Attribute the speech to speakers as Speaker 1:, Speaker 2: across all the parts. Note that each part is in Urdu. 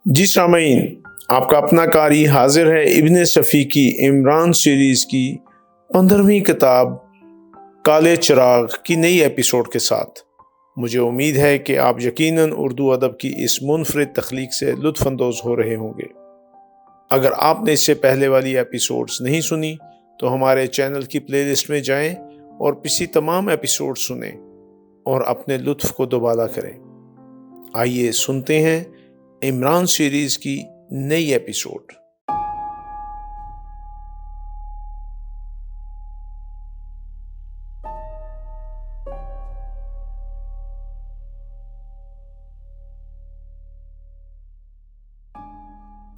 Speaker 1: جی سامعین، آپ کا اپنا قاری حاضر ہے ابن صفی کی عمران سیریز کی 15ویں کتاب کالے چراغ کی نئی ایپیسوڈ کے ساتھ۔ مجھے امید ہے کہ آپ یقیناً اردو ادب کی اس منفرد تخلیق سے لطف اندوز ہو رہے ہوں گے۔ اگر آپ نے اس سے پہلے والی ایپیسوڈز نہیں سنی تو ہمارے چینل کی پلے لسٹ میں جائیں اور پچھلی تمام ایپیسوڈ سنیں اور اپنے لطف کو دوبالا کریں۔ آئیے سنتے ہیں عمران سیریز کی نئی ایپیسوڈ۔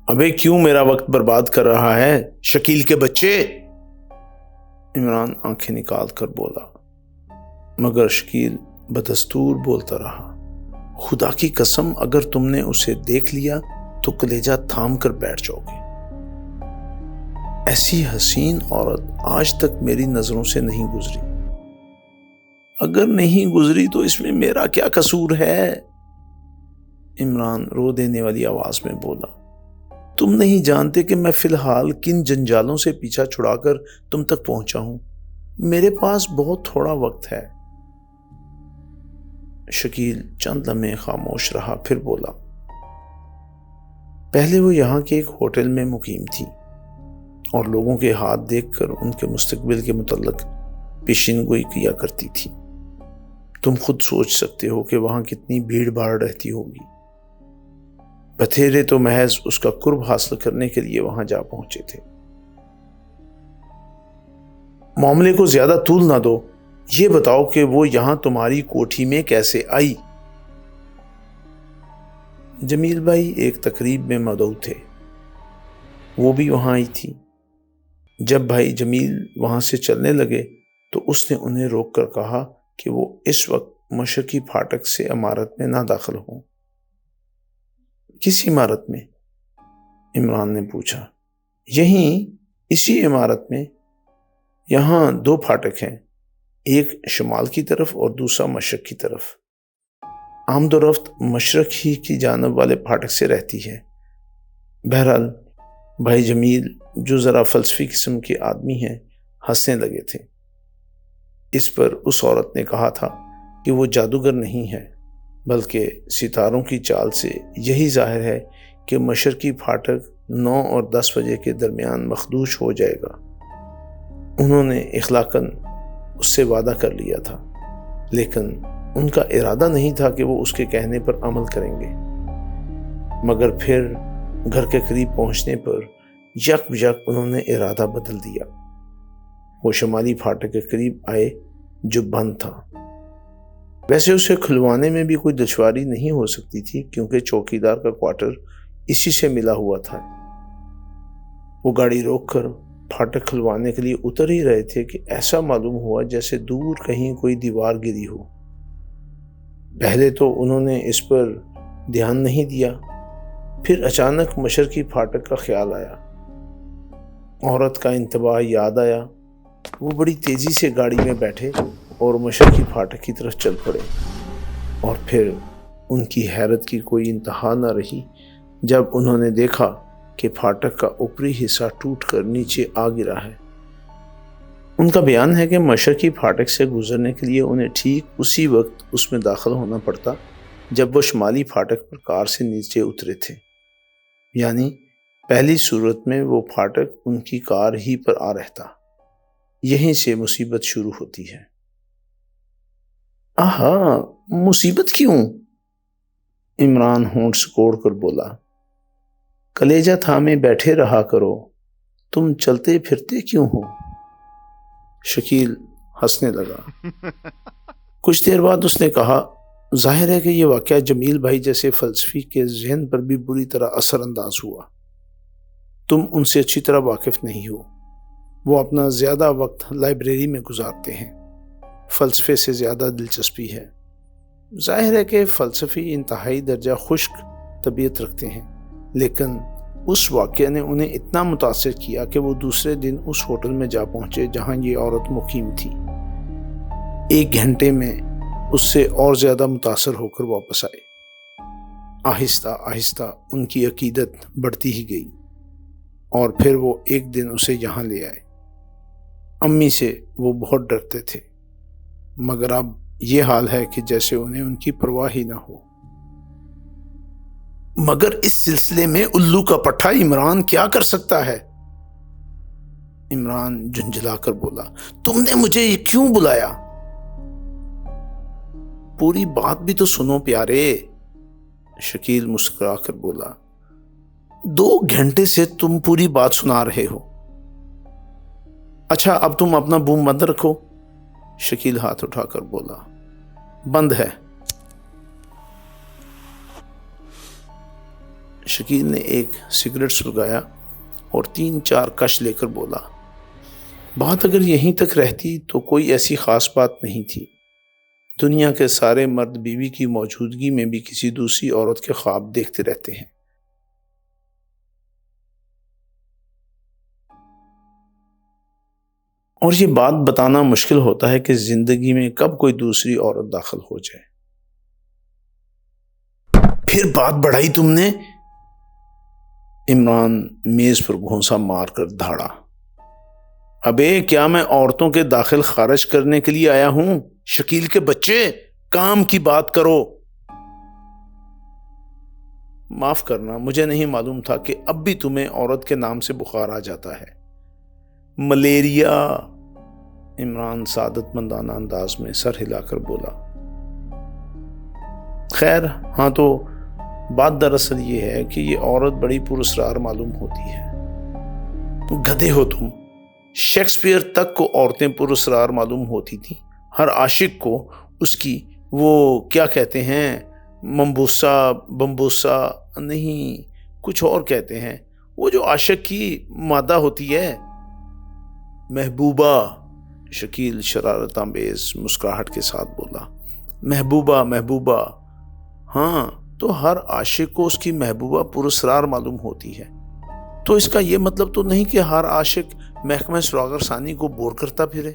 Speaker 1: ابے کیوں میرا وقت برباد کر رہا ہے شکیل کے بچے؟ عمران آنکھیں نکال کر بولا، مگر شکیل بدستور بولتا رہا، خدا کی قسم اگر تم نے اسے دیکھ لیا تو کلیجہ تھام کر بیٹھ جاؤ گے۔ ایسی حسین عورت آج تک میری نظروں سے نہیں گزری۔ اگر نہیں گزری تو اس میں میرا کیا قصور ہے؟ عمران رو دینے والی آواز میں بولا، تم نہیں جانتے کہ میں فی الحال کن جنجالوں سے پیچھا چھڑا کر تم تک پہنچا ہوں۔ میرے پاس بہت تھوڑا وقت ہے۔ شکیل چند لمحے خاموش رہا، پھر بولا، پہلے وہ یہاں کے ایک ہوٹل میں مقیم تھی اور لوگوں کے ہاتھ دیکھ کر ان کے مستقبل کے متعلق پیشین گوئی کیا کرتی تھی۔ تم خود سوچ سکتے ہو کہ وہاں کتنی بھیڑ بھاڑ رہتی ہوگی۔ بتھیرے تو محض اس کا قرب حاصل کرنے کے لیے وہاں جا پہنچے تھے۔ معاملے کو زیادہ طول نہ دو، یہ بتاؤ کہ وہ یہاں تمہاری کوٹھی میں کیسے آئی؟ جمیل بھائی ایک تقریب میں مدعو تھے، وہ بھی وہاں آئی تھی۔ جب بھائی جمیل وہاں سے چلنے لگے تو اس نے انہیں روک کر کہا کہ وہ اس وقت مشرقی پھاٹک سے عمارت میں نہ داخل ہوں۔ کس عمارت میں؟ عمران نے پوچھا۔ یہیں اسی عمارت میں۔ یہاں 2 پھاٹک ہیں، ایک شمال کی طرف اور دوسرا مشرق کی طرف۔ آمد و رفت مشرق ہی کی جانب والے پھاٹک سے رہتی ہے۔ بہرحال بھائی جمیل جو ذرا فلسفی قسم کے آدمی ہیں ہنسنے لگے تھے۔ اس پر اس عورت نے کہا تھا کہ وہ جادوگر نہیں ہے، بلکہ ستاروں کی چال سے یہی ظاہر ہے کہ مشرقی پھاٹک 9 اور 10 بجے کے درمیان مخدوش ہو جائے گا۔ انہوں نے اخلاقاً اس سے وعدہ کر لیا تھا، لیکن ان کا ارادہ نہیں تھا کہ وہ اس کے کہنے پر عمل کریں گے۔ مگر پھر گھر کے قریب پہنچنے پر یک انہوں نے ارادہ بدل دیا۔ وہ شمالی پھاٹک کے قریب آئے جو بند تھا۔ ویسے اسے کھلوانے میں بھی کوئی دشواری نہیں ہو سکتی تھی کیونکہ چوکیدار کا کوارٹر اسی سے ملا ہوا تھا۔ وہ گاڑی روک کر پھاٹک کھلوانے کے لیے اتر ہی رہے تھے کہ ایسا معلوم ہوا جیسے دور کہیں کوئی دیوار گری ہو۔ پہلے تو انہوں نے اس پر دھیان نہیں دیا، پھر اچانک مشرقی پھاٹک کا خیال آیا۔ عورت کا انتباہ یاد آیا۔ وہ بڑی تیزی سے گاڑی میں بیٹھے اور مشرقی پھاٹک کی طرف چل پڑے، اور پھر ان کی حیرت کی کوئی انتہا نہ رہی جب انہوں نے دیکھا کہ پھاٹک کا اوپری حصہ ٹوٹ کر نیچے آ گرا ہے۔ ان کا بیان ہے کہ مشرقی پھاٹک سے گزرنے کے لیے انہیں ٹھیک اسی وقت اس میں داخل ہونا پڑتا جب وہ شمالی پھاٹک پر کار سے نیچے اترے تھے، یعنی پہلی صورت میں وہ پھاٹک ان کی کار ہی پر آ رہتا۔ یہیں سے مصیبت شروع ہوتی ہے۔ آہا، مصیبت کیوں؟ عمران ہونٹ سکوڑ کر بولا، کلیجہ تھامے بیٹھے رہا کرو، تم چلتے پھرتے کیوں ہو؟ شکیل ہنسنے لگا۔ کچھ دیر بعد اس نے کہا، ظاہر ہے کہ یہ واقعہ جمیل بھائی جیسے فلسفی کے ذہن پر بھی بری طرح اثر انداز ہوا۔ تم ان سے اچھی طرح واقف نہیں ہو۔ وہ اپنا زیادہ وقت لائبریری میں گزارتے ہیں، فلسفے سے زیادہ دلچسپی ہے۔ ظاہر ہے کہ فلسفی انتہائی درجہ خشک طبیعت رکھتے ہیں، لیکن اس واقعے نے انہیں اتنا متاثر کیا کہ وہ دوسرے دن اس ہوٹل میں جا پہنچے جہاں یہ عورت مقیم تھی۔ 1 گھنٹے میں اس سے اور زیادہ متاثر ہو کر واپس آئے۔ آہستہ آہستہ ان کی عقیدت بڑھتی ہی گئی اور پھر وہ ایک دن اسے یہاں لے آئے۔ امی سے وہ بہت ڈرتے تھے، مگر اب یہ حال ہے کہ جیسے انہیں ان کی پرواہ ہی نہ ہو۔ مگر اس سلسلے میں الو کا پٹھا عمران کیا کر سکتا ہے؟ عمران جھنجھلا کر بولا، تم نے مجھے کیوں بلایا؟ پوری بات بھی تو سنو پیارے، شکیل مسکرا کر بولا۔ 2 گھنٹے سے تم پوری بات سنا رہے ہو۔ اچھا اب تم اپنا بوم بند رکھو، شکیل ہاتھ اٹھا کر بولا۔ بند ہے۔ شکیل نے ایک سگریٹ سلگایا اور 3-4 کش لے کر بولا، بات اگر یہیں تک رہتی تو کوئی ایسی خاص بات نہیں تھی۔ دنیا کے سارے مرد بیوی کی موجودگی میں بھی کسی دوسری عورت کے خواب دیکھتے رہتے ہیں۔ اور یہ بات بتانا مشکل ہوتا ہے کہ زندگی میں کب کوئی دوسری عورت داخل ہو جائے۔ پھر بات بڑھائی تم نے؟ عمران میز پر گھونسا مار کر دھاڑا۔ ابے کیا میں عورتوں کے داخل خارج کرنے کے لیے آیا ہوں؟ شکیل کے بچے، کام کی بات کرو۔ معاف کرنا، مجھے نہیں معلوم تھا کہ اب بھی تمہیں عورت کے نام سے بخار آ جاتا ہے۔ ملیریا، عمران سعادت مندانہ انداز میں سر ہلا کر بولا۔ خیر ہاں، تو بات دراصل یہ ہے کہ یہ عورت بڑی پراسرار معلوم ہوتی ہے۔ گدھے ہو تم، شیکسپیئر تک کو عورتیں پراسرار معلوم ہوتی تھیں۔ ہر عاشق کو اس کی وہ کیا کہتے ہیں، ممبوسا بمبوسا نہیں، کچھ اور کہتے ہیں، وہ جو عاشق کی مادہ ہوتی ہے۔ محبوبہ، شکیل شرارت آمیز مسکراہٹ کے ساتھ بولا۔ محبوبہ، محبوبہ، ہاں تو ہر عاشق کو اس کی محبوبہ پراسرار معلوم ہوتی ہے۔ تو اس کا یہ مطلب تو نہیں کہ ہر عاشق محکمہ سراغر ثانی کو بور کرتا پھرے۔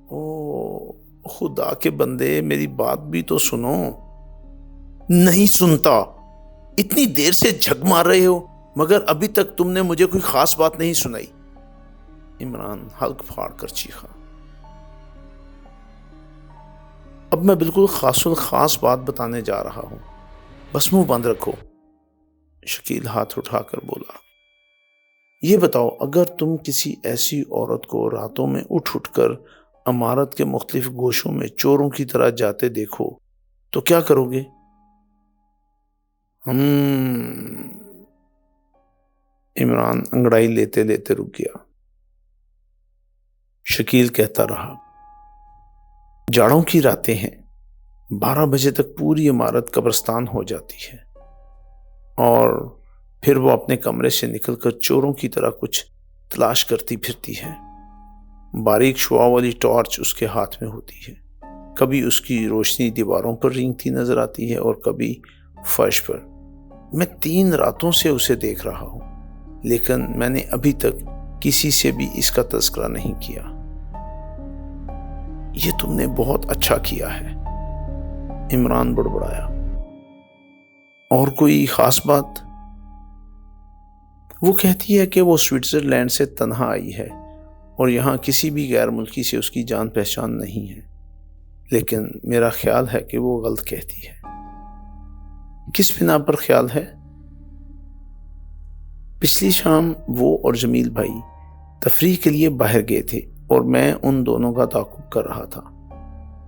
Speaker 1: او خدا کے بندے، میری بات بھی تو سنو۔ نہیں سنتا، اتنی دیر سے جھگ مار رہے ہو مگر ابھی تک تم نے مجھے کوئی خاص بات نہیں سنائی۔ عمران حلق پھاڑ کر چیخا۔ اب میں بالکل خاص الخاص بات بتانے جا رہا ہوں، بس منہ بند رکھو، شکیل ہاتھ اٹھا کر بولا۔ یہ بتاؤ، اگر تم کسی ایسی عورت کو راتوں میں اٹھ کر عمارت کے مختلف گوشوں میں چوروں کی طرح جاتے دیکھو تو کیا کرو گے؟ عمران انگڑائی لیتے لیتے رک گیا۔ شکیل کہتا رہا، جاڑوں کی راتیں ہیں، 12 بجے تک پوری عمارت قبرستان ہو جاتی ہے اور پھر وہ اپنے کمرے سے نکل کر چوروں کی طرح کچھ تلاش کرتی پھرتی ہے۔ باریک شعاع والی ٹارچ اس کے ہاتھ میں ہوتی ہے، کبھی اس کی روشنی دیواروں پر رینگتی نظر آتی ہے اور کبھی فرش پر۔ میں 3 راتوں سے اسے دیکھ رہا ہوں، لیکن میں نے ابھی تک کسی سے بھی اس کا تذکرہ نہیں کیا۔ یہ تم نے بہت اچھا کیا ہے، عمران بڑبڑایا۔ اور کوئی خاص بات؟ وہ کہتی ہے کہ وہ سوئٹزرلینڈ سے تنہا آئی ہے اور یہاں کسی بھی غیر ملکی سے اس کی جان پہچان نہیں ہے، لیکن میرا خیال ہے کہ وہ غلط کہتی ہے۔ کس بنا پر خیال ہے؟ پچھلی شام وہ اور جمیل بھائی تفریح کے لیے باہر گئے تھے اور میں ان دونوں کا تعاقب کر رہا تھا۔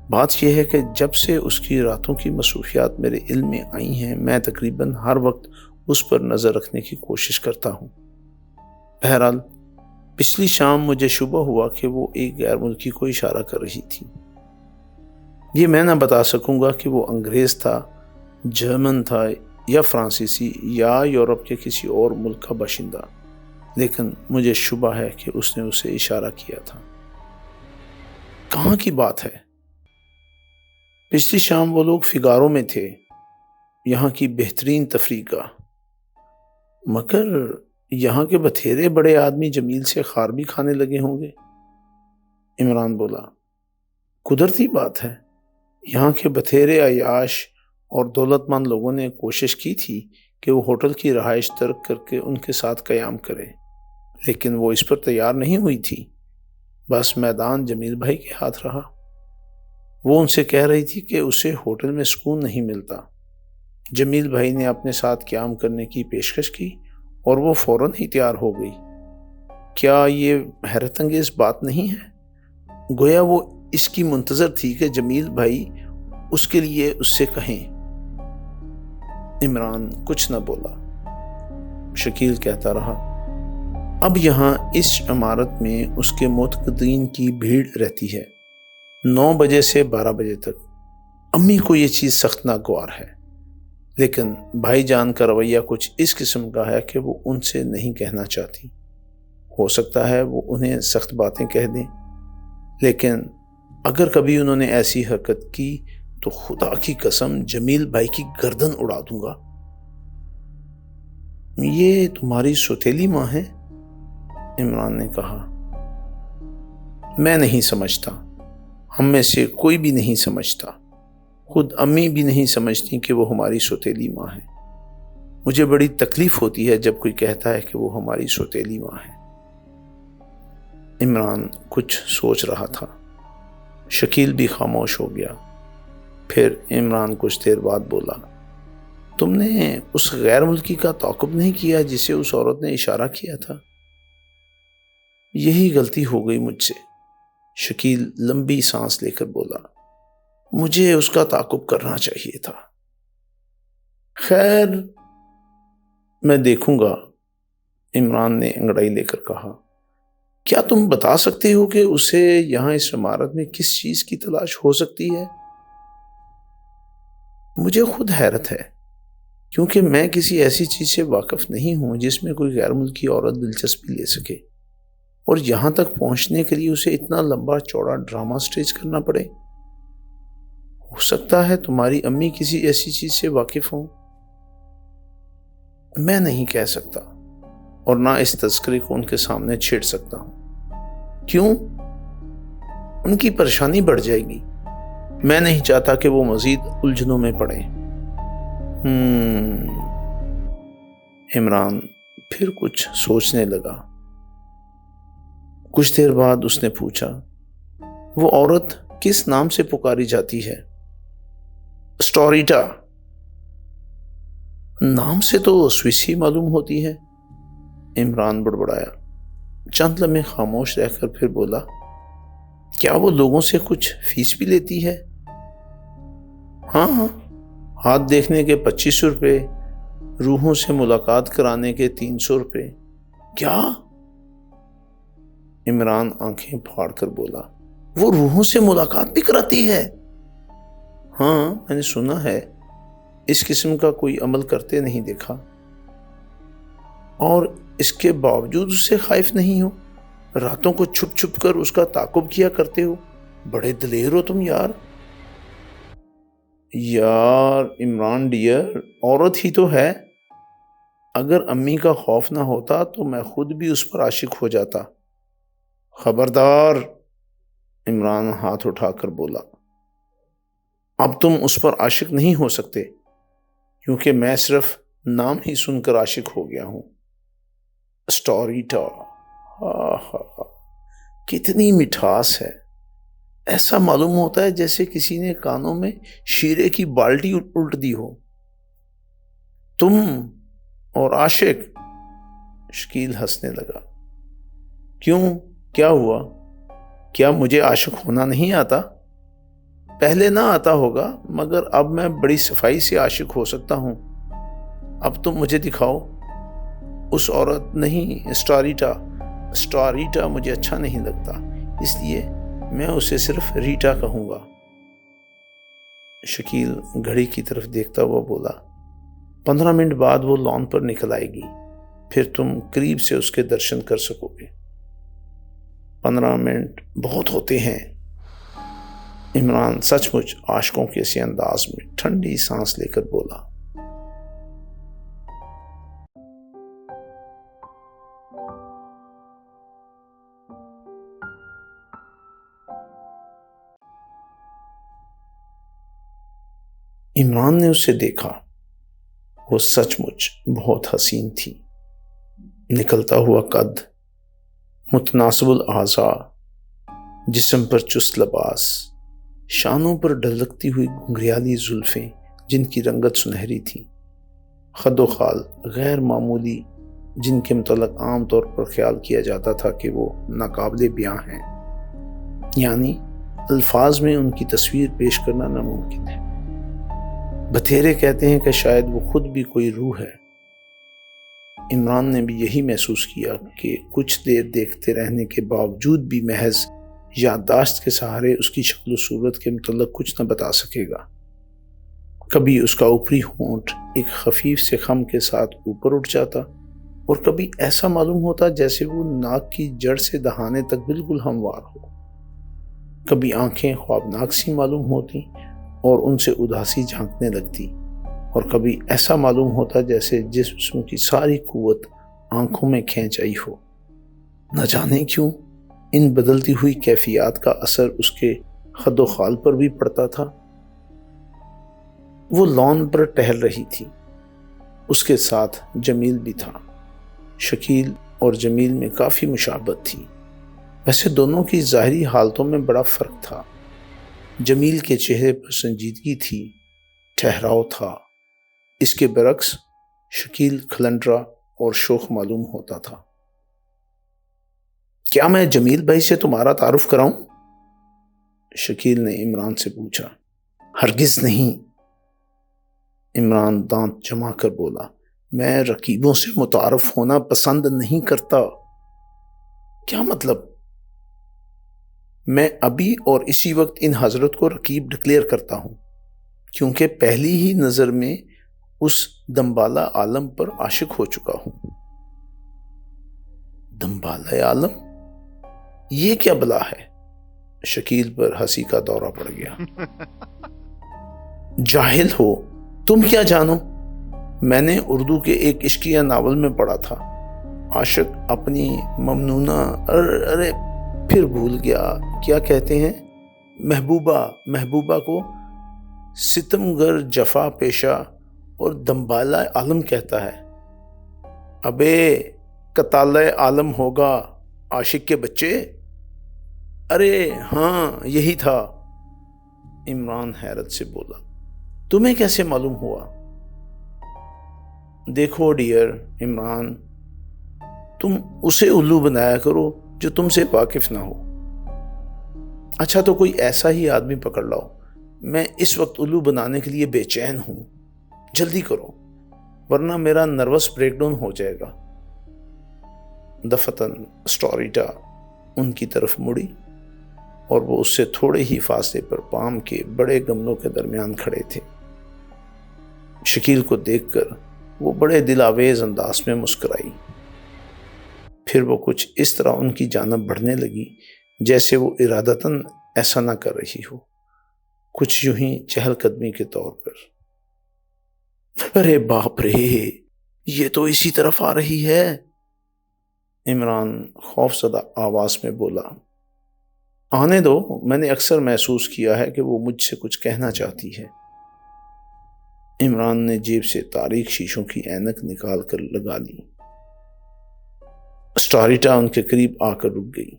Speaker 1: بات یہ ہے کہ جب سے اس کی راتوں کی مصروفیات میرے علم میں آئی ہیں، میں تقریباً ہر وقت اس پر نظر رکھنے کی کوشش کرتا ہوں۔ بہرحال پچھلی شام مجھے شبہ ہوا کہ وہ ایک غیر ملکی کو اشارہ کر رہی تھی۔ یہ میں نہ بتا سکوں گا کہ وہ انگریز تھا، جرمن تھا یا فرانسیسی یا یورپ کے کسی اور ملک کا باشندہ، لیکن مجھے شبہ ہے کہ اس نے اسے اشارہ کیا تھا۔ کہاں کی بات ہے؟ پچھلی شام وہ لوگ فگارو میں تھے، یہاں کی بہترین تفریح گاہ۔ مگر یہاں کے بتھیرے بڑے آدمی جمیل سے خار بھی کھانے لگے ہوں گے، عمران بولا۔ قدرتی بات ہے، یہاں کے بتھیرے عیاش اور دولت مند لوگوں نے کوشش کی تھی کہ وہ ہوٹل کی رہائش ترک کر کے ان کے ساتھ قیام کرے، لیکن وہ اس پر تیار نہیں ہوئی تھی۔ بس میدان جمیل بھائی کے ہاتھ رہا۔ وہ ان سے کہہ رہی تھی کہ اسے ہوٹل میں سکون نہیں ملتا۔ جمیل بھائی نے اپنے ساتھ قیام کرنے کی پیشکش کی اور وہ فوراً ہی تیار ہو گئی۔ کیا یہ حیرت انگیز بات نہیں ہے؟ گویا وہ اس کی منتظر تھی کہ جمیل بھائی اس کے لیے اس سے کہیں۔ عمران کچھ نہ بولا۔ شکیل کہتا رہا، اب یہاں اس عمارت میں اس کے معتقدین کی بھیڑ رہتی ہے، 9 بجے سے 12 بجے تک۔ امی کو یہ چیز سخت ناگوار ہے، لیکن بھائی جان کا رویہ کچھ اس قسم کا ہے کہ وہ ان سے نہیں کہنا چاہتی۔ ہو سکتا ہے وہ انہیں سخت باتیں کہہ دیں، لیکن اگر کبھی انہوں نے ایسی حرکت کی تو خدا کی قسم جمیل بھائی کی گردن اڑا دوں گا۔ یہ تمہاری سوتیلی ماں ہے؟ عمران نے کہا۔ میں نہیں سمجھتا، ہم میں سے کوئی بھی نہیں سمجھتا، خود امی بھی نہیں سمجھتی کہ وہ ہماری سوتیلی ماں ہے۔ مجھے بڑی تکلیف ہوتی ہے جب کوئی کہتا ہے کہ وہ ہماری سوتیلی ماں ہے۔ عمران کچھ سوچ رہا تھا۔ شکیل بھی خاموش ہو گیا۔ پھر عمران کچھ دیر بعد بولا، تم نے اس غیر ملکی کا تعاقب نہیں کیا جسے اس عورت نے اشارہ کیا تھا؟ یہی غلطی ہو گئی مجھ سے۔ شکیل لمبی سانس لے کر بولا، مجھے اس کا تعاقب کرنا چاہیے تھا۔ خیر، میں دیکھوں گا، عمران نے انگڑائی لے کر کہا۔ کیا تم بتا سکتے ہو کہ اسے یہاں اس عمارت میں کس چیز کی تلاش ہو سکتی ہے؟ مجھے خود حیرت ہے، کیونکہ میں کسی ایسی چیز سے واقف نہیں ہوں جس میں کوئی غیر ملکی عورت دلچسپی لے سکے، اور یہاں تک پہنچنے کے لیے اسے اتنا لمبا چوڑا ڈرامہ سٹیج کرنا پڑے۔ ہو سکتا ہے تمہاری امی کسی ایسی چیز سے واقف ہوں۔ میں نہیں کہہ سکتا، اور نہ اس تذکرے کو ان کے سامنے چھیڑ سکتا ہوں۔ کیوں؟ ان کی پریشانی بڑھ جائے گی۔ میں نہیں چاہتا کہ وہ مزید الجھنوں میں پڑے۔ عمران پھر کچھ سوچنے لگا۔ کچھ دیر بعد اس نے پوچھا، وہ عورت کس نام سے پکاری جاتی ہے؟ اسٹوریٹا۔ نام سے تو سوئسی معلوم ہوتی ہے۔ عمران بڑبڑایا۔ چند لمحے خاموش رہ کر پھر بولا، کیا وہ لوگوں سے کچھ فیس بھی لیتی ہے؟ ہاں، ہاتھ دیکھنے کے 2500 روپے، روحوں سے ملاقات کرانے کے 300 روپے۔ کیا؟ عمران آنکھیں پھاڑ کر بولا، وہ روحوں سے ملاقات بھی کراتی ہے؟ ہاں، میں نے سنا ہے۔ اس قسم کا کوئی عمل کرتے نہیں دیکھا۔ اور اس کے باوجود اس سے خائف نہیں ہو؟ راتوں کو چھپ چھپ کر اس کا تعاقب کیا کرتے ہو؟ بڑے دلیر ہو تم یار۔ یار عمران ڈیئر، عورت ہی تو ہے۔ اگر امی کا خوف نہ ہوتا تو میں خود بھی اس پر عاشق ہو جاتا۔ خبردار، عمران ہاتھ اٹھا کر بولا، اب تم اس پر عاشق نہیں ہو سکتے، کیونکہ میں صرف نام ہی سن کر عاشق ہو گیا ہوں۔ اسٹوریٹا، کتنی مٹھاس ہے۔ ایسا معلوم ہوتا ہے جیسے کسی نے کانوں میں شیرے کی بالٹی الٹ دی ہو۔ تم اور عاشق؟ شکیل ہنسنے لگا۔ کیوں، کیا ہوا؟ کیا مجھے عاشق ہونا نہیں آتا؟ پہلے نہ آتا ہوگا، مگر اب میں بڑی صفائی سے عاشق ہو سکتا ہوں۔ اب تم مجھے دکھاؤ۔ اس عورت نہیں، اسٹوریٹا مجھے اچھا نہیں لگتا، اس لیے میں اسے صرف ریٹا کہوں گا۔ شکیل گھڑی کی طرف دیکھتا ہوا بولا، 15 منٹ بعد وہ لان پر نکل آئے گی، پھر تم قریب سے اس کے درشن کر سکو گے۔ 15 منٹ بہت ہوتے ہیں۔ عمران سچ مچ عاشقوں کے اسی انداز میں ٹھنڈی سانس لے کر بولا۔ عمران نے اسے دیکھا، وہ سچ مچ بہت حسین تھی، نکلتا ہوا قد، متناسب الاعضاء، جسم پر چست لباس، شانوں پر ڈھلکتی ہوئی گھنگریالی زلفیں جن کی رنگت سنہری تھی، خد و خال غیر معمولی جن کے متعلق عام طور پر خیال کیا جاتا تھا کہ وہ ناقابل بیاں ہیں، یعنی الفاظ میں ان کی تصویر پیش کرنا ناممکن ہے۔ بتھیرے کہتے ہیں کہ شاید وہ خود بھی کوئی روح ہے۔ عمران نے بھی یہی محسوس کیا کہ کچھ دیر دیکھتے رہنے کے باوجود بھی محض یادداشت کے سہارے اس کی شکل و صورت کے متعلق کچھ نہ بتا سکے گا۔ کبھی اس کا اوپری ہونٹ ایک خفیف سے خم کے ساتھ اوپر اٹھ جاتا اور کبھی ایسا معلوم ہوتا جیسے وہ ناک کی جڑ سے دہانے تک بالکل ہموار ہو۔ کبھی آنکھیں خوابناک سی معلوم ہوتی اور ان سے اداسی جھانکنے لگتی، اور کبھی ایسا معلوم ہوتا جیسے جسم کی ساری قوت آنکھوں میں کھینچ آئی ہو۔ نہ جانے کیوں ان بدلتی ہوئی کیفیات کا اثر اس کے خد و خال پر بھی پڑتا تھا۔ وہ لان پر ٹہل رہی تھی، اس کے ساتھ جمیل بھی تھا۔ شکیل اور جمیل میں کافی مشابہت تھی، ویسے دونوں کی ظاہری حالتوں میں بڑا فرق تھا۔ جمیل کے چہرے پر سنجیدگی تھی، ٹھہراؤ تھا، اس کے برعکس شکیل کھلنڈرا اور شوخ معلوم ہوتا تھا۔ کیا میں جمیل بھائی سے تمہارا تعارف کراؤں؟ شکیل نے عمران سے پوچھا۔ ہرگز نہیں، عمران دانت جما کر بولا، میں رقیبوں سے متعارف ہونا پسند نہیں کرتا۔ کیا مطلب؟ میں ابھی اور اسی وقت ان حضرت کو رقیب ڈکلیئر کرتا ہوں، کیونکہ پہلی ہی نظر میں اس دمبالہ عالم پر عاشق ہو چکا ہوں۔ دمبالہ عالم؟ یہ کیا بلا ہے؟ شکیل پر ہنسی کا دورہ پڑ گیا۔ جاہل ہو، تم کیا جانو؟ میں نے اردو کے ایک عشقیہ ناول میں پڑھا تھا، عاشق اپنی ممنونہ ارے پھر بھول گیا، کیا کہتے ہیں، محبوبہ کو ستمگر جفا پیشہ اور دمبالہ عالم کہتا ہے۔ ابے کتالہ عالم ہوگا عاشق کے بچے۔ ارے ہاں یہی تھا، عمران حیرت سے بولا۔ تمہیں کیسے معلوم ہوا؟ دیکھو ڈیئر عمران، تم اسے الو بنایا کرو جو تم سے واقف نہ ہو۔ اچھا تو کوئی ایسا ہی آدمی پکڑ لاؤ، میں اس وقت الو بنانے کے لیے بے چین ہوں، جلدی کرو ورنہ میرا نروس بریک ڈاؤن ہو جائے گا۔ دفتن اسٹوریٹا ان کی طرف مڑی اور وہ اس سے تھوڑے ہی فاصلے پر پام کے بڑے گملوں کے درمیان کھڑے تھے۔ شکیل کو دیکھ کر وہ بڑے دل آویز انداز میں مسکرائی، پھر وہ کچھ اس طرح ان کی جانب بڑھنے لگی جیسے وہ ارادتاً ایسا نہ کر رہی ہو، کچھ یوں ہی چہل قدمی کے طور پر۔ ارے باپ رے، یہ تو اسی طرف آ رہی ہے، عمران خوف زدہ آواز میں بولا۔ آنے دو، میں نے اکثر محسوس کیا ہے کہ وہ مجھ سے کچھ کہنا چاہتی ہے۔ عمران نے جیب سے تاریک شیشوں کی اینک نکال کر لگا لی۔ اسٹاریٹا ان کے قریب آ کر رک گئی،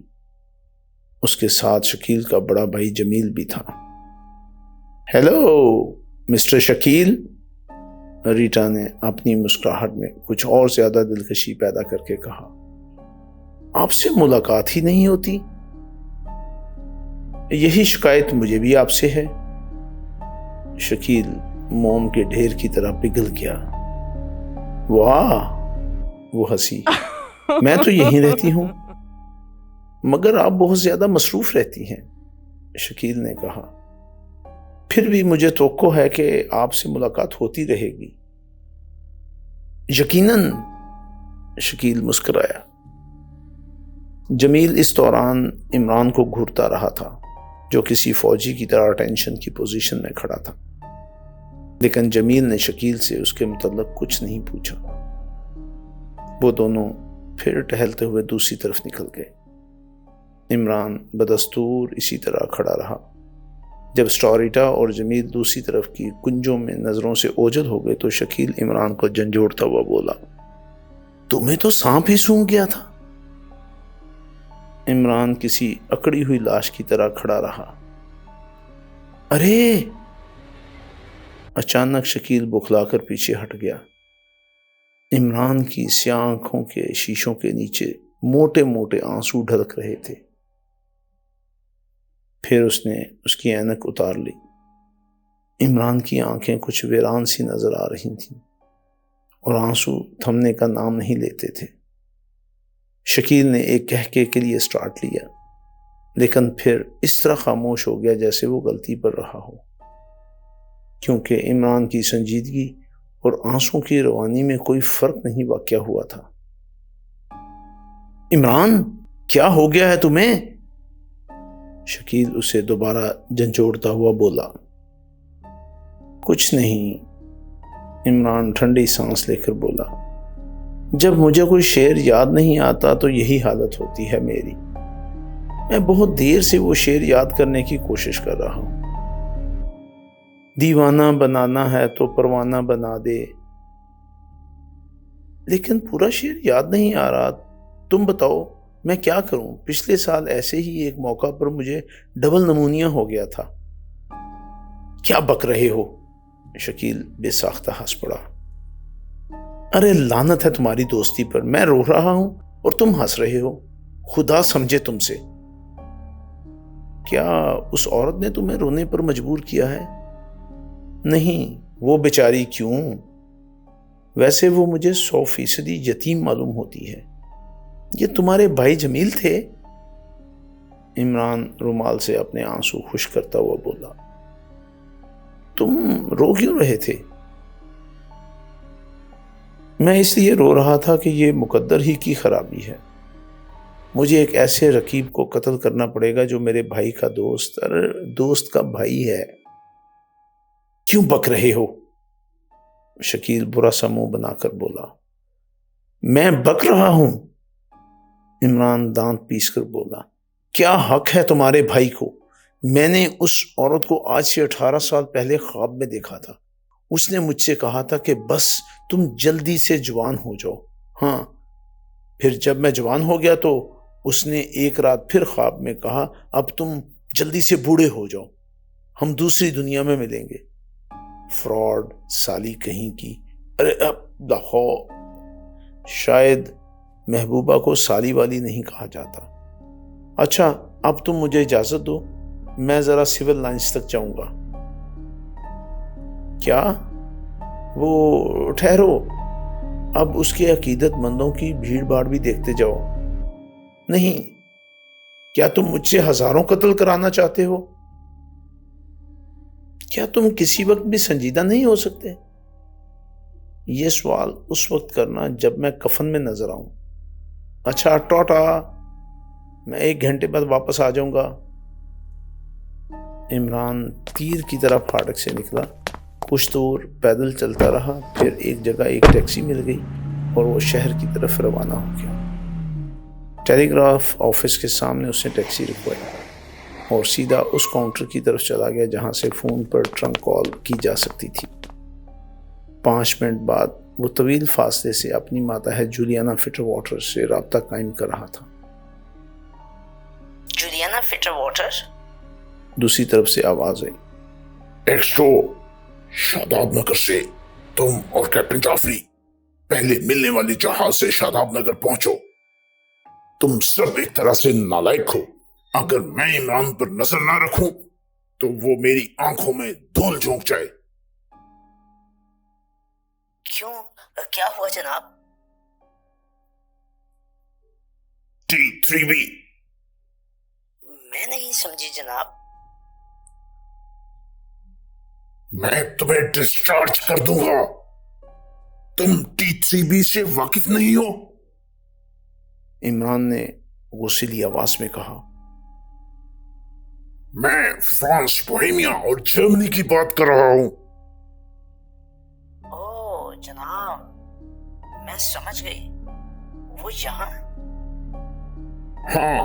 Speaker 1: اس کے ساتھ شکیل کا بڑا بھائی جمیل بھی تھا۔ ہیلو مسٹر شکیل، ریٹا نے اپنی مسکراہٹ میں کچھ اور زیادہ دلکشی پیدا کر کے کہا، آپ سے ملاقات ہی نہیں ہوتی۔ یہی شکایت مجھے بھی آپ سے ہے۔ شکیل موم کے ڈھیر کی طرح پگھل گیا۔ واہ، وہ ہنسی، میں تو یہیں رہتی ہوں، مگر آپ بہت زیادہ مصروف رہتی ہیں، شکیل نے کہا۔ پھر بھی مجھے توقع ہے کہ آپ سے ملاقات ہوتی رہے گی۔ یقیناً، شکیل مسکرایا۔ جمیل اس دوران عمران کو گھورتا رہا تھا، جو کسی فوجی کی طرح اٹینشن کی پوزیشن میں کھڑا تھا، لیکن جمیل نے شکیل سے اس کے متعلق کچھ نہیں پوچھا۔ وہ دونوں پھر ٹہلتے ہوئے دوسری طرف نکل گئے۔ عمران بدستور اسی طرح کھڑا رہا، جب سٹوریٹا اور جمیل دوسری طرف کی کنجوں میں نظروں سے اوجھل ہو گئے تو شکیل عمران کو جھنجھوڑتا ہوا بولا، تمہیں تو سانپ ہی سونگھ گیا تھا۔ عمران کسی اکڑی ہوئی لاش کی طرح کھڑا رہا۔ ارے! اچانک شکیل بکھلا کر پیچھے ہٹ گیا۔ عمران کی سیاہ آنکھوں کے شیشوں کے نیچے موٹے موٹے آنسو ڈھلک رہے تھے۔ پھر اس نے اس کی اینک اتار لی۔ عمران کی آنکھیں کچھ ویران سی نظر آ رہی تھیں اور آنسو تھمنے کا نام نہیں لیتے تھے۔ شکیل نے ایک کہکے کے لیے سٹارٹ لیا، لیکن پھر اس طرح خاموش ہو گیا جیسے وہ غلطی پر رہا ہو، کیونکہ عمران کی سنجیدگی اور آنسوں کی روانی میں کوئی فرق نہیں واقع ہوا تھا۔ عمران، کیا ہو گیا ہے تمہیں؟ شکیل اسے دوبارہ جھنجھوڑتا ہوا بولا۔ کچھ نہیں، عمران ٹھنڈی سانس لے کر بولا۔ جب مجھے کوئی شعر یاد نہیں آتا تو یہی حالت ہوتی ہے میری۔ میں بہت دیر سے وہ شعر یاد کرنے کی کوشش کر رہا ہوں۔ دیوانہ بنانا ہے تو پروانہ بنا دے، لیکن پورا شعر یاد نہیں آ رہا۔ تم بتاؤ میں کیا کروں؟ پچھلے سال ایسے ہی ایک موقع پر مجھے ڈبل نمونیا ہو گیا تھا۔ کیا بک رہے ہو؟ شکیل بے ساختہ ہنس پڑا۔ ارے لعنت ہے تمہاری دوستی پر، میں رو رہا ہوں اور تم ہنس رہے ہو، خدا سمجھے تم سے۔ کیا اس عورت نے تمہیں رونے پر مجبور کیا ہے؟ نہیں، وہ بیچاری کیوں؟ ویسے وہ مجھے 100% یتیم معلوم ہوتی ہے۔ یہ تمہارے بھائی جمیل تھے؟ عمران رومال سے اپنے آنسو خشک کرتا ہوا بولا۔ تم رو کیوں رہے تھے؟ میں اس لیے رو رہا تھا کہ یہ مقدر ہی کی خرابی ہے۔ مجھے ایک ایسے رقیب کو قتل کرنا پڑے گا جو میرے بھائی کا دوست کا بھائی ہے۔ کیوں بک رہے ہو؟ شکیل برا سا منہ بنا کر بولا۔ میں بک رہا ہوں؟ عمران دانت پیس کر بولا۔ کیا حق ہے تمہارے بھائی کو؟ میں نے اس عورت کو آج سے 18 سال پہلے خواب میں دیکھا تھا۔ اس نے مجھ سے کہا تھا کہ بس تم جلدی سے جوان ہو جاؤ۔ ہاں، پھر جب میں جوان ہو گیا تو اس نے ایک رات پھر خواب میں کہا اب تم جلدی سے بوڑھے ہو جاؤ، ہم دوسری دنیا میں ملیں گے۔ فراڈ سالی کہیں کی۔ ارے شاید محبوبہ کو سالی والی نہیں کہا جاتا۔ اچھا اب تم مجھے اجازت دو، میں ذرا سول لائنز تک جاؤں گا۔ کیا؟ وہ ٹھہرو، اب اس کے عقیدت مندوں کی بھیڑ بھاڑ بھی دیکھتے جاؤ۔ نہیں، کیا تم مجھ سے ہزاروں قتل کرانا چاہتے ہو؟ کیا تم کسی وقت بھی سنجیدہ نہیں ہو سکتے؟ یہ سوال اس وقت کرنا جب میں کفن میں نظر آؤں۔ اچھا ٹوٹا، میں 1 گھنٹے بعد واپس آ جاؤں گا۔ عمران تیر کی طرح پھاٹک سے نکلا، کچھ دور پیدل چلتا رہا، پھر ایک جگہ ایک ٹیکسی مل گئی اور وہ شہر کی طرف روانہ ہو گیا۔ ٹیلی گراف آفس کے سامنے اس نے ٹیکسی رکوائی اور سیدھا اس کاؤنٹر کی طرف چلا گیا جہاں سے فون پر ٹرنک کال کی جا سکتی تھی۔ 5 منٹ بعد وہ طویل فاصلے سے اپنی ماتحت جولیانا فٹر واٹر سے رابطہ قائم کر رہا تھا۔
Speaker 2: جولیانا فٹر واٹر؟
Speaker 1: دوسری طرف سے آواز آئی۔
Speaker 3: ایکسٹرو شاداب نگر سے تم اور کیپٹن جعفری پہلے ملنے والی جہاز سے شاداب نگر پہنچو۔ تم سب ایک طرح سے نالائق ہو۔ اگر میں عمران پر نظر نہ رکھوں تو وہ میری آنکھوں میں دھول جھونک جائے۔
Speaker 2: کیوں؟ کیا ہوا جناب؟
Speaker 3: T3B۔
Speaker 2: میں نہیں سمجھی جناب۔
Speaker 3: میں تمہیں ڈسچارج کر دوں گا۔ تم T3B سے واقف نہیں ہو؟
Speaker 1: عمران نے غصیلی آواز میں کہا۔
Speaker 3: میں فرانس، بوہیمیا اور جرمنی کی بات کر رہا ہوں۔
Speaker 2: اوہ جناب، میں سمجھ گئی، وہ یہاں؟
Speaker 3: ہاں،